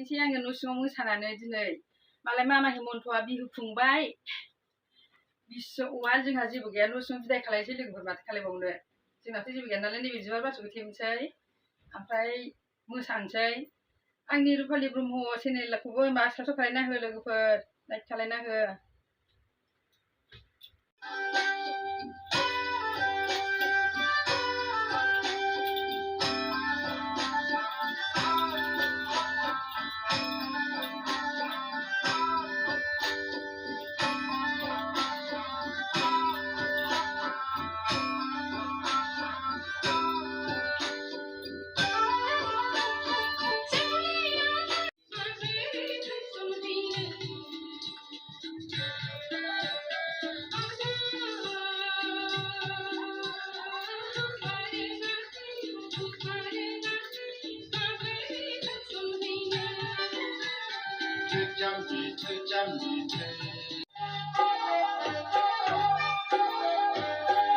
खोन्थानोसै आङो न' सिङाव मोसानानै दिनै मालाय मामा हेमन्तआ बिहु खुंबाय बिसौआ जोंहा जेबो गैया न' सिङाव बिदाय खालायसै लोगोफोर माथो खालायबावनो जोंनाथ' जेबो गैया नालाय नैबे बिबार बाथौखौ थेबनोसै ओमफ्राय मोसानोसै आंनि रुपालि ब्रह्म चेनेलखौबो साबसक्राइब खालायना हो लोगोफोर लाइक खालायना हो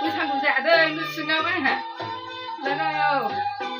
मोसागौ जादों न' सिङाव आंहा लोगो